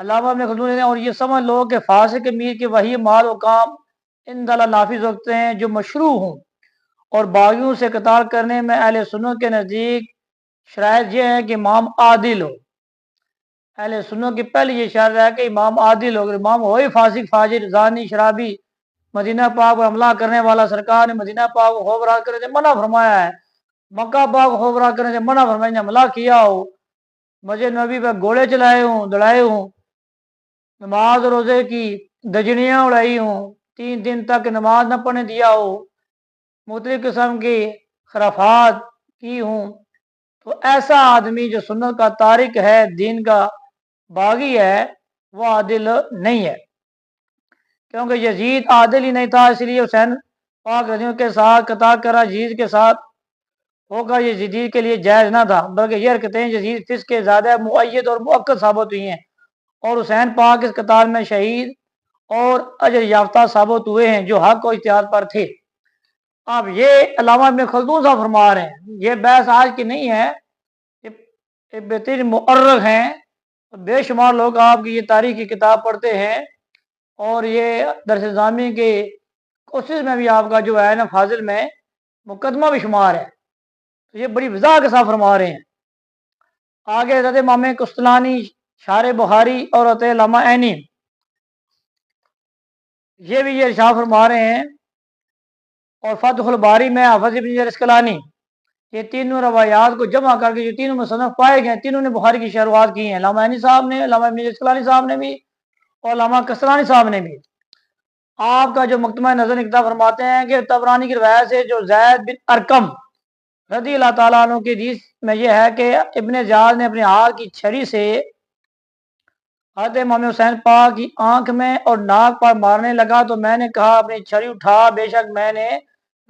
علامہ ابن خلدون نے اور یہ سمجھ لو کہ فاسق امیر کے وہی مال و کام ان دلہ نافذ ہوتے ہیں جو مشروع ہوں، اور باغیوں سے قتال کرنے میں اہل سنت کے نزدیک شرائط یہ ہے کہ امام عادل ہو۔ اہل سنت کی پہلی یہ شرط ہے کہ امام عادل ہو، اگر امام ہوئی فاسق فاجر زانی شرابی مدینہ پاک پر حملہ کرنے والا، سرکار نے مدینہ پاک کو خوف راز کرنے سے منع فرمایا ہے، مکہ پاک کو خوف راز کرنے سے منع فرمایا، نے حملہ کیا ہو، مسجد نبی پہ گھوڑے چلائے ہوں، دوڑائے ہوں، نماز روزے کی دجنیاں اڑائی ہوں، 3 دن تک نماز نہ پڑھنے دیا ہو، مختلف قسم کی خرافات کی ہوں، تو ایسا آدمی جو سنت کا تارک ہے، دین کا باغی ہے، وہ عادل نہیں ہے، کیونکہ یزید عادل ہی نہیں تھا، اس لیے حسین پاک رضی اللہ کے ساتھ قتال کرا یزید کے ساتھ ہوگا یہ یزید کے لیے جائز نہ تھا، بلکہ یہ حرکتیں یزید فسق کے زیادہ مؤید اور مؤکد ثابت ہوئی ہیں، اور حسین پاک اس قتال میں شہید اور اجر یافتہ ثابت ہوئے ہیں جو حق و اجتہاد پر تھے۔ اب یہ علامہ ابن خلدون صاحب فرما رہے ہیں، یہ بحث آج کی نہیں ہے، یہ بہترین مؤرخ ہیں، بے شمار لوگ آپ کی یہ تاریخ کی کتاب پڑھتے ہیں، اور یہ درس نظامی کے کوشش میں بھی آپ کا جو ہے نا فاضل میں مقدمہ بھی شمار ہے، تو یہ بڑی وضاحت کے ساتھ فرما رہے ہیں۔ آگے حضرت امام قسطلانی، شارح بخاری اور حضرت علامہ عینی یہ بھی یہ ارشاد فرما رہے ہیں، اور فتح الباری میں حافظ ابن حجر اسقلانی یہ تینوں روایات کو جمع کر کے جو تینوں مصنف پائے گئے ہیں، تینوں نے بخاری کی شروعات کی ہیں، علامہ عینی صاحب نے، علامہ ابن حجر اسقلانی صاحب نے بھی، اور علامہ قسطلانی صاحب نے بھی۔ آپ کا جو مکتمہ نظر نکتا فرماتے ہیں کہ طبرانی کی روایت سے جو زید بن ارقم رضی اللہ تعالیٰ عنہ کی حدیث میں یہ ہے کہ ابن زیاد نے اپنے ہاتھ کی چھری سے حضرت امام حسین پاک کی آنکھ میں اور ناک پر مارنے لگا، تو میں نے کہا اپنی چھری اٹھا، بے شک میں نے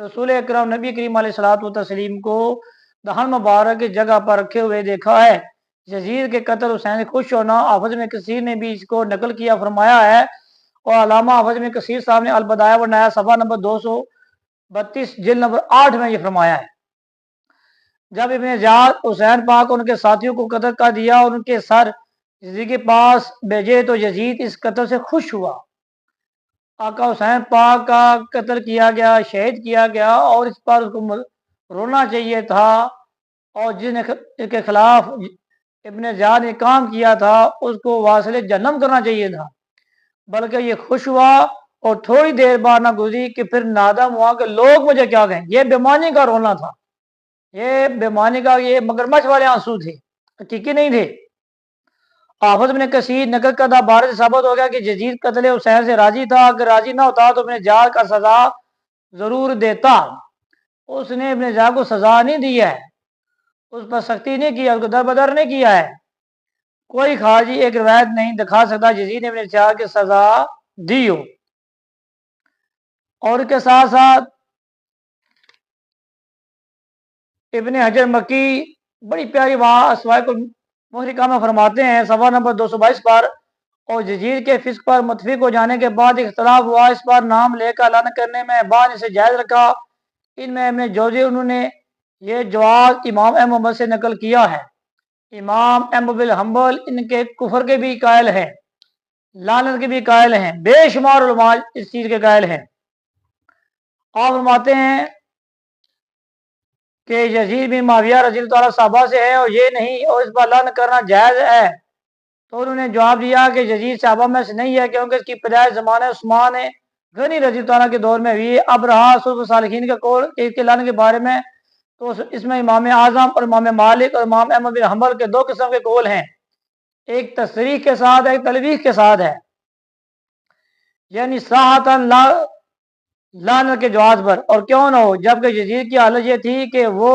رسول اکرم نبی کریم علیہ الصلوۃ والتسلیم کو دہن مبارک کی جگہ پر رکھے ہوئے دیکھا ہے۔ یزید کے قتل حسین سے خوش ہونا حافظ میں کثیر نے بھی اس کو نقل کیا فرمایا ہے، اور علامہ حافظ میں کثیر صاحب نے البدایہ و نہایہ صفحہ نمبر 232 جلد نمبر 8 میں یہ فرمایا ہے۔ جب ابن زیاد حسین پاک اور ان کے ساتھیوں کو قتل کر دیا اور ان کے سر یزید کے پاس بھیجے، تو یزید اس قتل سے خوش ہوا۔ آقا حسین پاک کا قتل کیا گیا، شہید کیا گیا، اور اس پر اس کو رونا چاہیے تھا، اور جس نے اس کے خلاف ابن زیاد نے کام کیا تھا اس کو واصل جہنم کرنا چاہیے تھا، بلکہ یہ خوش ہوا، اور تھوڑی دیر بعد نہ گزری کہ پھر نادم ہوا کہ لوگ مجھے کیا کہیں۔ یہ بےمانی کا رونا تھا، یہ بےمانی کا، یہ مگرمچھ والے آنسو تھے، حقیقی نہیں تھے۔ حافظ ابن کثیر نقل کردہ بارے سے ثابت ہو گیا کہ یزید قتل حسین سے راضی تھا، اگر راضی نہ ہوتا تو ابن زیاد کا سزا ضرور دیتا۔ اس نے ابن زیاد کو سزا نہیں دی ہے، اس پر سختی نہیں کیا، اس کو در بدر نہیں کیا ہے، کوئی خارجی ایک روایت نہیں دکھا سکتا یزید نے ابن زیاد کی سزا دی ہو۔ اور کے ساتھ ساتھ ابن حجر مکی بڑی پیاری وہاں اسوائق المحرقہ میں فرماتے ہیں صفحہ نمبر 222 پر، اور یزید کے فسق پر متفق ہو جانے کے بعد اختلاف ہوا، اس پر نام لے کر اعلان کرنے میں بعد اسے جائز رکھا۔ ان میں ابن جوزی انہوں نے یہ جواز امام احمد سے نقل کیا ہے۔ امام احمد بن حنبل ان کے کفر کے بھی قائل ہیں، لعنت کے بھی قائل ہیں، بے شمار علماء اس چیز کے قائل ہیں۔ آپ فرماتے ہیں کہ یزید بن معاویہ رضی اللہ تعالیٰ صحابہ سے ہے اور یہ نہیں، اور اس پر لعن کرنا جائز ہے، تو انہوں نے جواب دیا کہ یزید صحابہ میں سے نہیں ہے، کیونکہ اس کی پیدائش زمانہ عثمان غنی رضی اللہ تعالیٰ کے دور میں ہوئی۔ اب رہا سلف صالحین کا قول اس کے لعن کے بارے میں، تو اس میں امام اعظم اور امام مالک اور امام احمد بن حنبل کے 2 قسم کے قول ہیں، ایک تصریح کے ساتھ ہے، ایک تلویح کے ساتھ ہے، یعنی صحتاً لعنت کے جواز پر، اور کیوں نہ ہو، جبکہ یزید کی حالت یہ تھی کہ وہ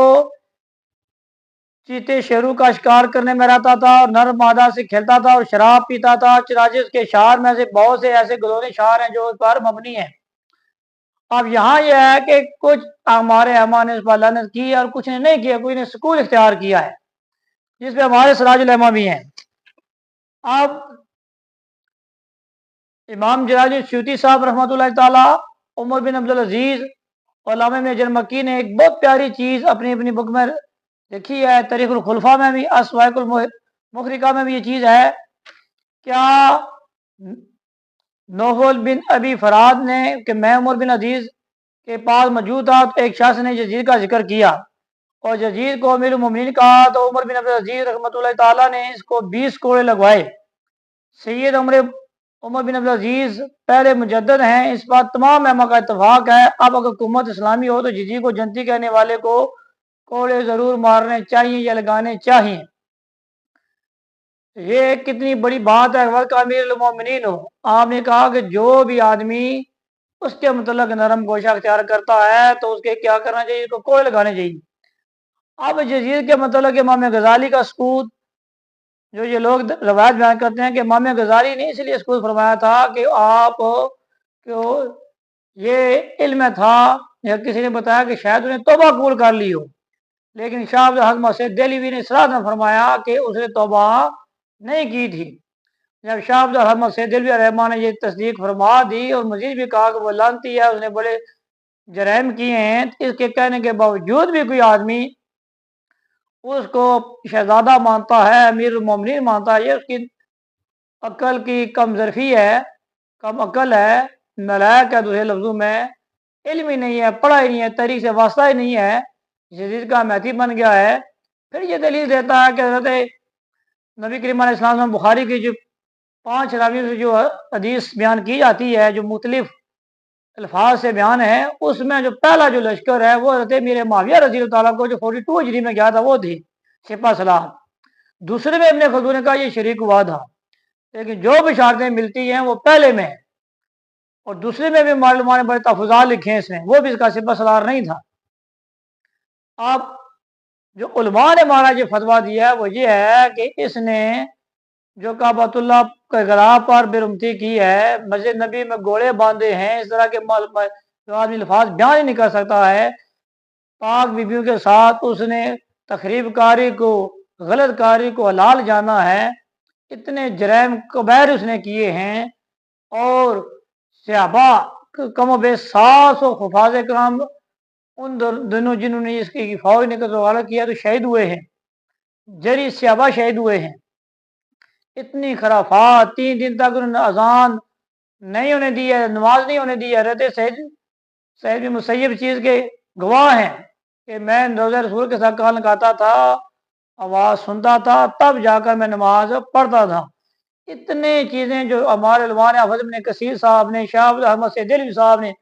چیتے شیروں کا شکار کرنے میں رہتا تھا، اور نر مادہ سے کھیلتا تھا، اور شراب پیتا تھا، چنانچہ اس کے شعر میں سے بہت سے ایسے گزورے شعر ہیں جو اس پر مبنی ہیں۔ اب یہاں یہ ہے کہ کچھ ہمارے احمد نے اس پر لعنت کی اور کچھ نے نہیں کیا، کچھ نے سکول اختیار کیا ہے، جس پہ ہمارے سراج العلماء بھی ہیں۔ اب امام جلال السیوطی صاحب رحمۃ اللہ تعالی، عمر بن عبدالعزیز اور علامہ ابن حجر مکی نے ایک بہت پیاری چیز اپنی اپنی بک میں لکھی ہے، تاریخ الخلفاء میں بھی، اسوائق المحرقہ میں بھی یہ چیز ہے کیا نوفل بن ابی فراد نے کہ میں عمر بن عزیز کے پاس موجود تھا تو ایک شخص نے یزید کا ذکر کیا اور یزید کو امیر المومنین کہا تو عمر بن عبد العزیز رحمۃ اللہ تعالیٰ نے اس کو 20 کوڑے لگوائے۔ سید عمر بن عبد العزیز پہلے مجدد ہیں، اس بات تمام علماء کا اتفاق ہے۔ اب اگر حکومت اسلامی ہو تو یزید کو جنتی کہنے والے کو کوڑے ضرور مارنے چاہیے یا لگانے چاہیے۔ یہ کتنی بڑی بات ہے وقت کا امیر المومنین ہو۔ آپ نے کہا کہ جو بھی آدمی اس کے متعلق نرم گوشہ اختیار کرتا ہے تو اس کے کیا کرنا چاہیے، اس کو کوڑے لگانے چاہیے۔ اب یزید کے متعلق امام غزالی کا سکوت جو یہ لوگ روایت بیان کرتے ہیں کہ امام غزالی نے اس لیے سکوت فرمایا تھا کہ آپ کو یہ علم تھا یا کسی نے بتایا کہ شاید انہیں توبہ قبول کر لی ہو، لیکن شاہ عبد الحق مسعود دہلوی نے صراحت فرمایا کہ اس نے توبہ نہیں کی تھی۔ جب شاہ عبد الحق مسعود دہلوی رحمہ نے یہ تصدیق فرما دی اور مزید بھی کہا کہ وہ لعنتی ہے، اس نے بڑے جرائم کیے ہیں، اس کے کہنے کے باوجود بھی کوئی آدمی اس کو شہزادہ مانتا ہے، امیر المومنین مانتا ہے، یہ اس کی عقل کی کم ظرفی ہے، کم عقل ہے، نالائق ہے، دوسرے لفظوں میں علم ہی نہیں ہے، پڑھا ہی نہیں ہے، تاریخ سے واسطہ ہی نہیں ہے، یزید کا میتی بن گیا ہے۔ پھر یہ دلیل دیتا ہے کہ حضرت نبی کریم علیہ السلام بخاری کی جو 5 راویوں سے جو حدیث بیان کی جاتی ہے، جو مختلف الفاظ سے بیان ہے، اس میں جو پہلا جو لشکر ہے وہ حضرت میرے معاویہ رضی اللہ تعالیٰ کو جو 42 ہجری میں گیا تھا وہ تھی سپہ سلار۔ دوسرے میں ابن خلدون نے کہا یہ شریک ہوا تھا، لیکن جو بشارتیں ملتی ہیں وہ پہلے میں، اور دوسرے میں بھی معلومات نے بڑے تحفظات لکھے ہیں اس میں، وہ بھی اس کا سپہ سلار نہیں تھا۔ آپ جو علماء نے مہاراج یہ فتویٰ دیا ہے وہ یہ ہے کہ اس نے جو کعبۃ اللہ کے غلاف پر برمتی کی ہے، مسجد نبی میں گھوڑے باندھے ہیں، اس طرح کے جو آدمی الفاظ بیان ہی نہیں کر سکتا ہے، پاک بیبیوں کے ساتھ اس نے تخریب کاری کو، غلط کاری کو حلال جانا ہے، اتنے جرائم کبیر اس نے کیے ہیں، اور صحابہ کم و بیش 700 حفاظ کرام ان دنوں جنہوں نے اس کی فوج نے غلط کیا تو شہید ہوئے ہیں، جری صحابہ شہید ہوئے ہیں۔ اتنی خرافات، 3 دن تک انہوں نے اذان نہیں ہونے دی ہے، نماز نہیں ہونے دی ہے۔ حضرت سعید بن مسیب چیز کے گواہ ہیں کہ میں روزہ رسول کے ساتھ کان لگاتا تھا، آواز سنتا تھا، تب جا کر میں نماز پڑھتا تھا۔ اتنے چیزیں جو ہمارے علماء نے، حافظ ابن کثیر صاحب نے، شاہ عبد الحق مسعود دہلوی صاحب نے،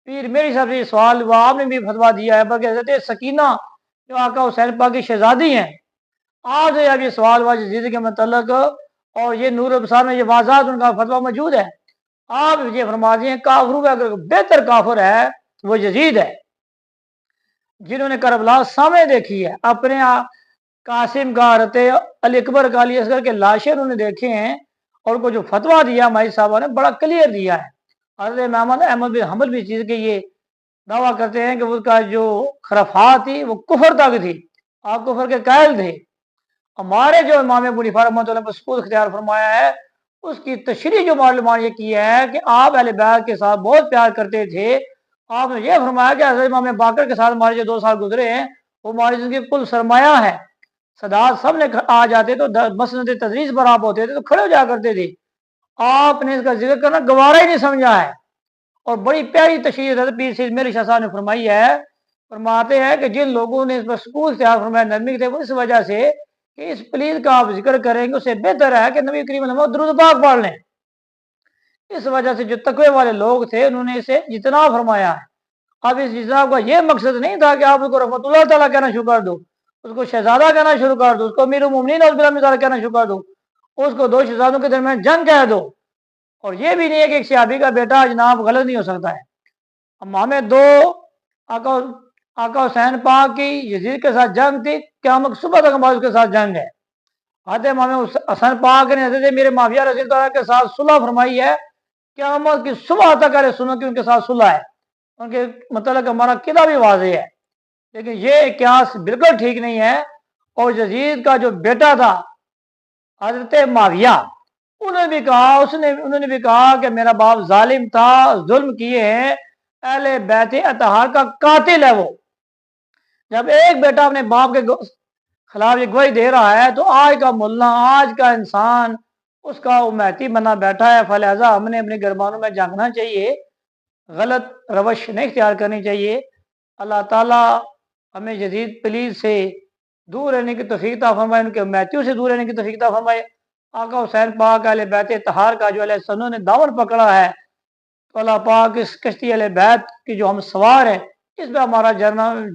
پیر میری صاحب سے سوال ہوا، آپ نے بھی فتویٰ دیا ہے، بلکہ حضرت سکینہ جو آقا حسین پاک کی شہزادی ہیں، آج اب یہ سوال ہوا یزید کے متعلق، اور یہ نور ابصار میں یہ واضح ان کا فتویٰ موجود ہے۔ آپ یہ فرما دیے کافر ہوئے، اگر بہتر کافر ہے وہ یزید ہے، جنہوں نے کربلا سامنے دیکھی ہے، اپنے قاسم کا، حضرت علی اکبر کا، علی اصغر کے لاشیں انہوں نے دیکھے ہیں، اور ان کو جو فتویٰ دیا مائی صاحبہ نے بڑا کلیئر دیا ہے۔ حضرت محمد احمد بن حنبل بھی چیز کے یہ دعویٰ کرتے ہیں کہ اس کا جو خرافات تھی وہ کفر تک تھی، آپ کفر کے قائل تھے۔ ہمارے جو امام ابو حنیفہ رحمۃ اللہ نے سکوت اختیار فرمایا ہے، اس کی تشریح جو معلومات یہ کی ہے کہ آپ اہل بیت کے ساتھ بہت پیار کرتے تھے۔ آپ نے یہ فرمایا کہ حضرت امام باقر کے ساتھ ہمارے جو 2 سال گزرے ہیں وہ ہماری زندگی کل سرمایہ ہے۔ صدات سب نے آ جاتے تو مسند تدریس پر آپ ہوتے تھے تو کھڑے ہو جا کرتے تھے، آپ نے اس کا ذکر کرنا گوارا ہی نہیں سمجھا ہے۔ اور بڑی پیاری تشریح حضرت پیر سید میری شاہ صاحب نے فرمائی ہے، فرماتے ہیں کہ جن لوگوں نے اس پر سکوت اختیار فرمایا نرمی تھے، وہ اس وجہ سے کہ اس پلیز کا آپ ذکر کریں گے، اس سے بہتر ہے کہ نبی کریم علیہ وسلم درود پاک پڑھ لیں۔ اس وجہ سے جو تقوی والے لوگ تھے انہوں نے اسے جتنا فرمایا ہے۔ اب اس جناب کا یہ مقصد نہیں تھا کہ آپ اس کو رحمۃ اللہ تعالیٰ کہنا شروع کر دو، اس کو شہزادہ کہنا شروع کر دو، اس کو امیر المومنین عبد اللہ کہنا شروع کر دو، اس کو 2 شہزادوں کے درمیان جنگ کہہ دو۔ اور یہ بھی نہیں ہے کہ ایک صحابی کا بیٹا جناب غلط نہیں ہو سکتا ہے۔ امام 2 آقا حسین پاک کی یزید کے ساتھ جنگ تھی، قیامت صبح تک ہمارے اس کے ساتھ جنگ ہے۔ حضرت امام حسن پاک نے حضرت میرے معاویہ رضی اللہ عنہ کے ساتھ صلح فرمائی ہے، قیامت کی صبح تک اہل سنت کی ان کے ساتھ صلح ہے، ان کے مطلب ہمارا قلعہ بھی واضح ہے۔ لیکن یہ قیاس بالکل ٹھیک نہیں ہے۔ اور یزید کا جو بیٹا تھا حضرت معاویہ، انہوں نے بھی کہا کہ میرا باپ ظالم تھا، ظلم کیے ہیں، اہل بیت اطہار کا قاتل ہے وہ۔ جب ایک بیٹا اپنے باپ کے خلاف یہ گواہی دے رہا ہے تو آج کا ملا، آج کا انسان اس کا امیتی بنا بیٹھا ہے، فلہذا ہم نے اپنے گربانوں میں جھانکنا چاہیے، غلط روش نہیں اختیار کرنی چاہیے۔ اللہ تعالیٰ ہمیں جدید پلیز سے دور رہنے کی توفیق عطا فرمائے، ان کے امیتیوں سے دور رہنے کی توفیق عطا فرمائے۔ آقا حسین پاک اہل بیت طہار کا جو علیہ السلام نے دامن پکڑا ہے، تو اللہ پاک اس کشتی اہل بیت کی جو ہم سوار ہیں اس میں ہمارا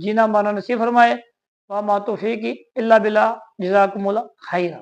جینا مرنا نصیب فرمائے۔ وما توفیقی الا باللہ، جزاکم اللہ خیرا۔